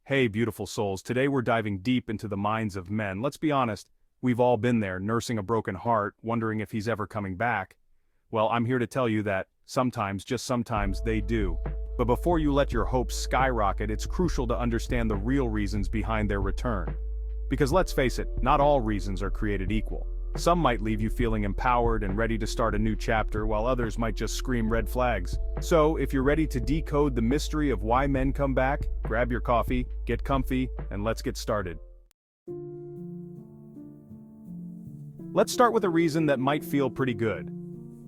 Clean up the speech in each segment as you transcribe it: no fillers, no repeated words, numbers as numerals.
Hey, beautiful souls, today we're diving deep into the minds of men. Let's be honest, we've all been there, nursing a broken heart, wondering if he's ever coming back. Well, I'm here to tell you that sometimes, just sometimes, they do. But before you let your hopes skyrocket, it's crucial to understand the real reasons behind their return. Because let's face it, not all reasons are created equal. Some might leave you feeling empowered and ready to start a new chapter, while others might just scream red flags. So, if you're ready to decode the mystery of why men come back, grab your coffee, get comfy, and let's get started. Let's start with a reason that might feel pretty good.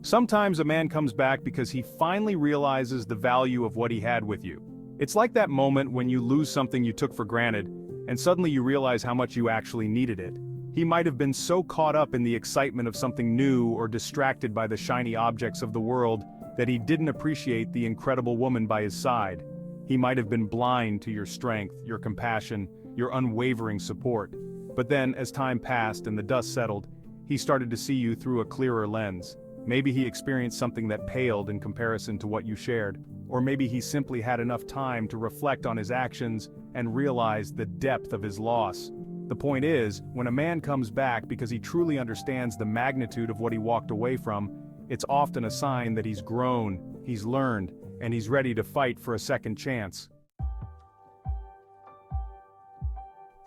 Sometimes a man comes back because he finally realizes the value of what he had with you. It's like that moment when you lose something you took for granted, and suddenly you realize how much you actually needed it. He might have been so caught up in the excitement of something new or distracted by the shiny objects of the world that he didn't appreciate the incredible woman by his side. He might have been blind to your strength, your compassion, your unwavering support. But then, as time passed and the dust settled, he started to see you through a clearer lens. Maybe he experienced something that paled in comparison to what you shared. Or maybe he simply had enough time to reflect on his actions and realize the depth of his loss. The point is, when a man comes back because he truly understands the magnitude of what he walked away from, it's often a sign that he's grown, he's learned, and he's ready to fight for a second chance.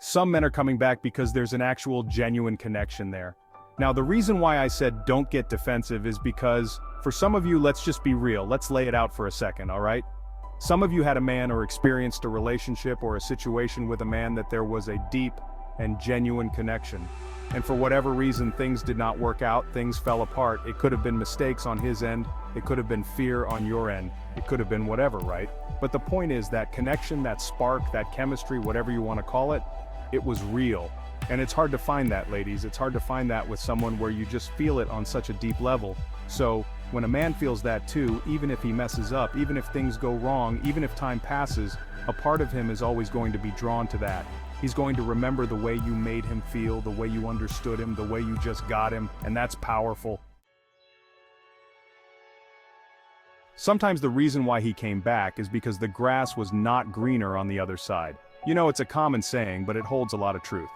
Some men are coming back because there's an actual genuine connection there. Now, the reason why I said don't get defensive is because, for some of you, let's just be real, let's lay it out for a second, alright? Some of you had a man or experienced a relationship or a situation with a man that there was a deep and genuine connection. And for whatever reason, things did not work out, things fell apart. It could have been mistakes on his end, it could have been fear on your end, it could have been whatever, right? But the point is that connection, that spark, that chemistry, whatever you want to call it, it was real. And it's hard to find that, ladies. It's hard to find that with someone where you just feel it on such a deep level. So, when a man feels that too, even if he messes up, even if things go wrong, even if time passes, a part of him is always going to be drawn to that. He's going to remember the way you made him feel, the way you understood him, the way you just got him, and that's powerful. Sometimes the reason why he came back is because the grass was not greener on the other side. You know, it's a common saying, but it holds a lot of truth.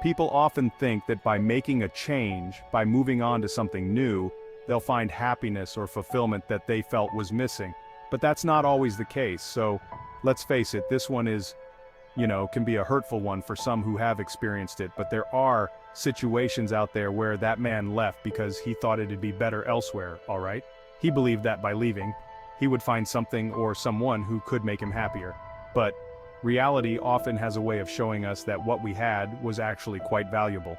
People often think that by making a change, by moving on to something new, they'll find happiness or fulfillment that they felt was missing. But that's not always the case, so let's face it, this one is, can be a hurtful one for some who have experienced it, but there are situations out there where that man left because he thought it'd be better elsewhere, alright? He believed that by leaving, he would find something or someone who could make him happier. But reality often has a way of showing us that what we had was actually quite valuable.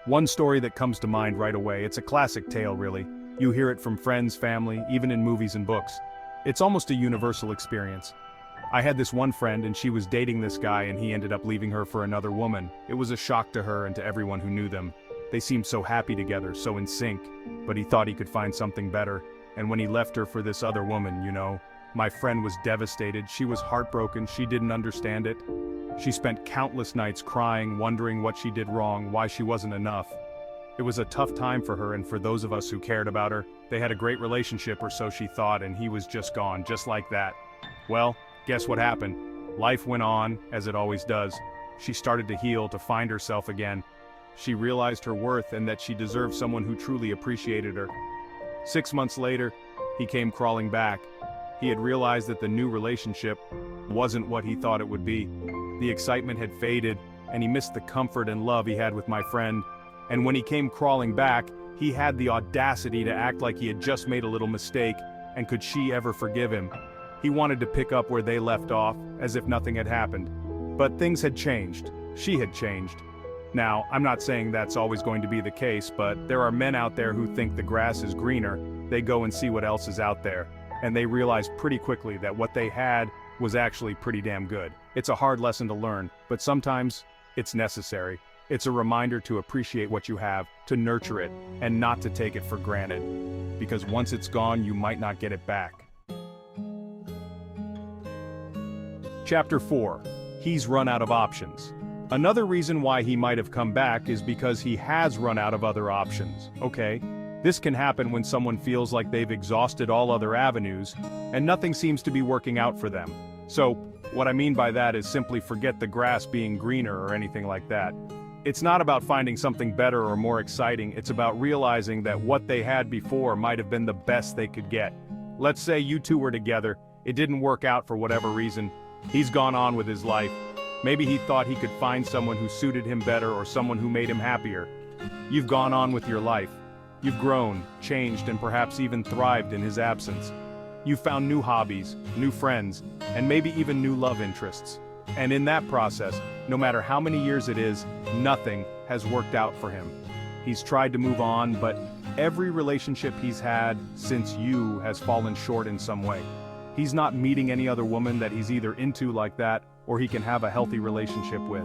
One story that comes to mind right away, it's a classic tale really. You hear it from friends, family, even in movies and books. It's almost a universal experience. I had this one friend and she was dating this guy and he ended up leaving her for another woman. It was a shock to her and to everyone who knew them. They seemed so happy together, so in sync, but he thought he could find something better. And when he left her for this other woman, my friend was devastated, she was heartbroken, she didn't understand it. She spent countless nights crying, wondering what she did wrong, why she wasn't enough. It was a tough time for her and for those of us who cared about her. They had a great relationship, or so she thought, and he was just gone, just like that. Well, guess what happened? Life went on, as it always does. She started to heal, to find herself again. She realized her worth and that she deserved someone who truly appreciated her. 6 months later, he came crawling back. He had realized that the new relationship wasn't what he thought it would be. The excitement had faded, and he missed the comfort and love he had with my friend. And when he came crawling back, he had the audacity to act like he had just made a little mistake, and could she ever forgive him? He wanted to pick up where they left off, as if nothing had happened. But things had changed. She had changed. Now, I'm not saying that's always going to be the case, but there are men out there who think the grass is greener. They go and see what else is out there, and they realize pretty quickly that what they had was actually pretty damn good. It's a hard lesson to learn, but sometimes it's necessary. It's a reminder to appreciate what you have, to nurture it, and not to take it for granted. Because once it's gone, you might not get it back. Chapter 4. He's run out of options. Another reason why he might have come back is because he has run out of other options, okay? This can happen when someone feels like they've exhausted all other avenues, and nothing seems to be working out for them. So, What I mean by that is simply forget the grass being greener or anything like that. It's not about finding something better or more exciting, it's about realizing that what they had before might have been the best they could get. Let's say you two were together, it didn't work out for whatever reason. He's gone on with his life. Maybe he thought he could find someone who suited him better or someone who made him happier. You've gone on with your life. You've grown, changed, and perhaps even thrived in his absence. You've found new hobbies, new friends, and maybe even new love interests. And in that process, no matter how many years it is, nothing has worked out for him. He's tried to move on, but every relationship he's had since you has fallen short in some way. He's not meeting any other woman that he's either into like that, or he can have a healthy relationship with.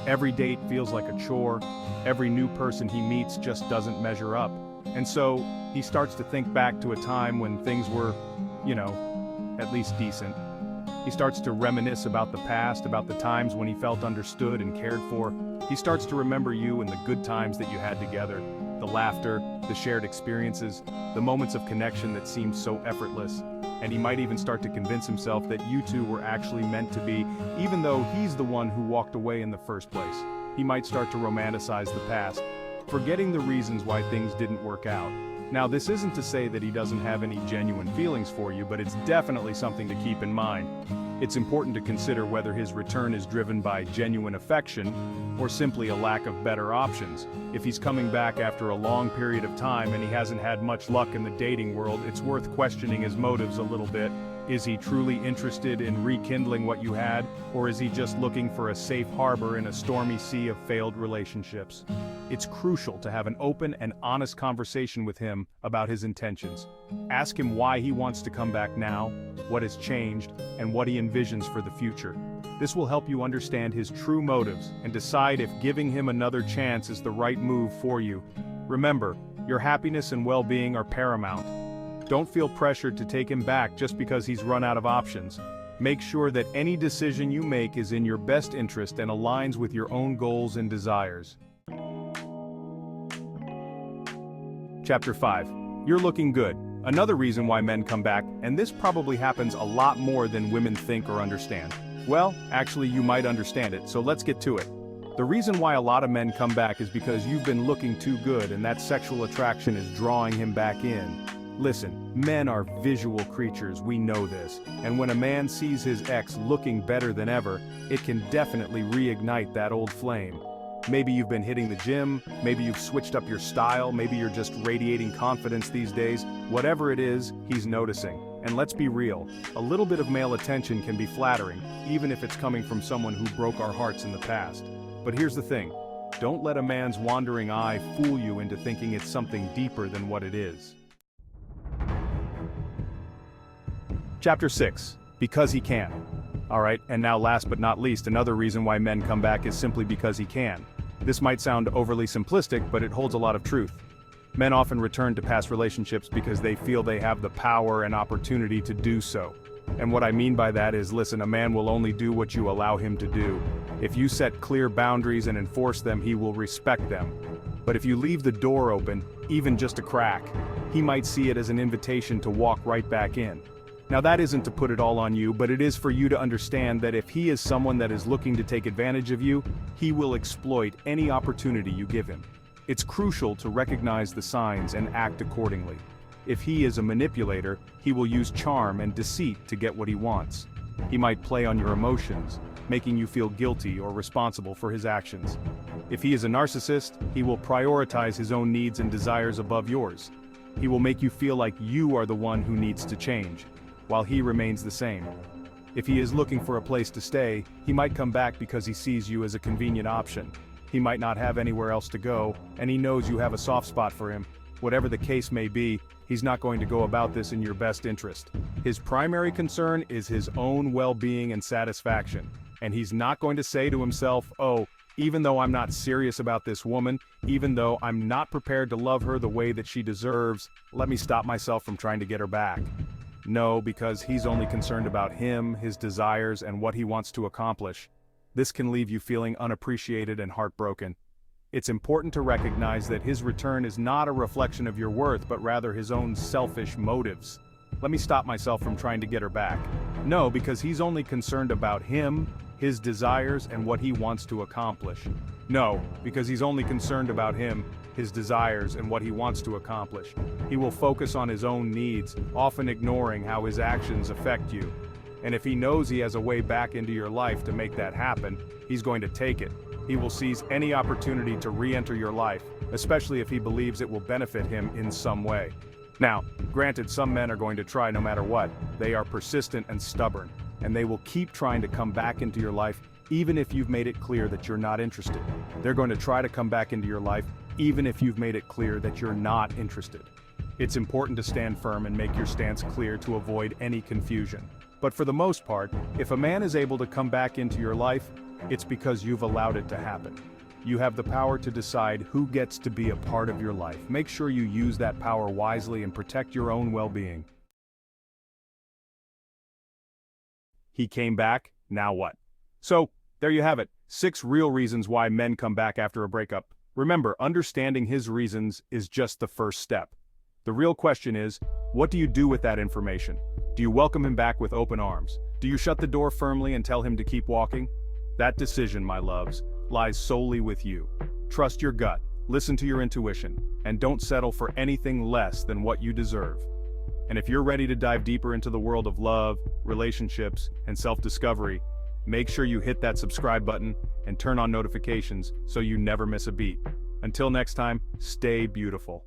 Every date feels like a chore. Every new person he meets just doesn't measure up. And so, he starts to think back to a time when things were, at least decent. He starts to reminisce about the past, about the times when he felt understood and cared for. He starts to remember you and the good times that you had together, the laughter, the shared experiences, the moments of connection that seemed so effortless. And he might even start to convince himself that you two were actually meant to be, even though he's the one who walked away in the first place. He might start to romanticize the past, forgetting the reasons why things didn't work out. Now, this isn't to say that he doesn't have any genuine feelings for you, but it's definitely something to keep in mind. It's important to consider whether his return is driven by genuine affection or simply a lack of better options. If he's coming back after a long period of time and he hasn't had much luck in the dating world, it's worth questioning his motives a little bit. Is he truly interested in rekindling what you had, or is he just looking for a safe harbor in a stormy sea of failed relationships? It's crucial to have an open and honest conversation with him about his intentions. Ask him why he wants to come back now, what has changed, and what he envisions for the future. This will help you understand his true motives and decide if giving him another chance is the right move for you. Remember, your happiness and well-being are paramount. Don't feel pressured to take him back just because he's run out of options. Make sure that any decision you make is in your best interest and aligns with your own goals and desires. Chapter 5. You're looking good. Another reason why men come back, and this probably happens a lot more than women think or understand. Well, actually you might understand it, so let's get to it. The reason why a lot of men come back is because you've been looking too good and that sexual attraction is drawing him back in. Listen, men are visual creatures, we know this, and when a man sees his ex looking better than ever, it can definitely reignite that old flame. Maybe you've been hitting the gym, maybe you've switched up your style, maybe you're just radiating confidence these days. Whatever it is, he's noticing. And let's be real, a little bit of male attention can be flattering, even if it's coming from someone who broke our hearts in the past. But here's the thing, don't let a man's wandering eye fool you into thinking it's something deeper than what it is. Chapter 6. Because he can. Alright, and now last but not least, another reason why men come back is simply because he can. This might sound overly simplistic, but it holds a lot of truth. Men often return to past relationships because they feel they have the power and opportunity to do so. And what I mean by that is, listen, a man will only do what you allow him to do. If you set clear boundaries and enforce them, he will respect them. But if you leave the door open, even just a crack, he might see it as an invitation to walk right back in. Now that isn't to put it all on you, but it is for you to understand that if he is someone that is looking to take advantage of you, he will exploit any opportunity you give him. It's crucial to recognize the signs and act accordingly. If he is a manipulator, he will use charm and deceit to get what he wants. He might play on your emotions, making you feel guilty or responsible for his actions. If he is a narcissist, he will prioritize his own needs and desires above yours. He will make you feel like you are the one who needs to change, while he remains the same. If he is looking for a place to stay, he might come back because he sees you as a convenient option. He might not have anywhere else to go, and he knows you have a soft spot for him. Whatever the case may be, he's not going to go about this in your best interest. His primary concern is his own well-being and satisfaction, and he's not going to say to himself, oh, even though I'm not serious about this woman, even though I'm not prepared to love her the way that she deserves, let me stop myself from trying to get her back. No, because he's only concerned about him, his desires, and what he wants to accomplish. This can leave you feeling unappreciated and heartbroken. It's important to recognize that his return is not a reflection of your worth, but rather his own selfish motives. Let me stop myself from trying to get her back. No, because he's only concerned about him, his desires, and what he wants to accomplish. No, because he's only concerned about him, his desires, and what he wants to accomplish. He will focus on his own needs, often ignoring how his actions affect you. And if he knows he has a way back into your life to make that happen, he's going to take it. He will seize any opportunity to re-enter your life, especially if he believes it will benefit him in some way. Now, granted, some men are going to try no matter what. They are persistent and stubborn, and they will keep trying to come back into your life even if you've made it clear that you're not interested. They're going to try to come back into your life even if you've made it clear that you're not interested. It's important to stand firm and make your stance clear to avoid any confusion. But for the most part, if a man is able to come back into your life, it's because you've allowed it to happen. You have the power to decide who gets to be a part of your life. Make sure you use that power wisely and protect your own well-being. He came back, now what? So, there you have it, 6 real reasons why men come back after a breakup. Remember, understanding his reasons is just the first step. The real question is, what do you do with that information? Do you welcome him back with open arms? Do you shut the door firmly and tell him to keep walking? That decision, my loves, lies solely with you. Trust your gut, listen to your intuition, and don't settle for anything less than what you deserve. And if you're ready to dive deeper into the world of love, relationships, and self-discovery, make sure you hit that subscribe button and turn on notifications so you never miss a beat. Until next time, stay beautiful.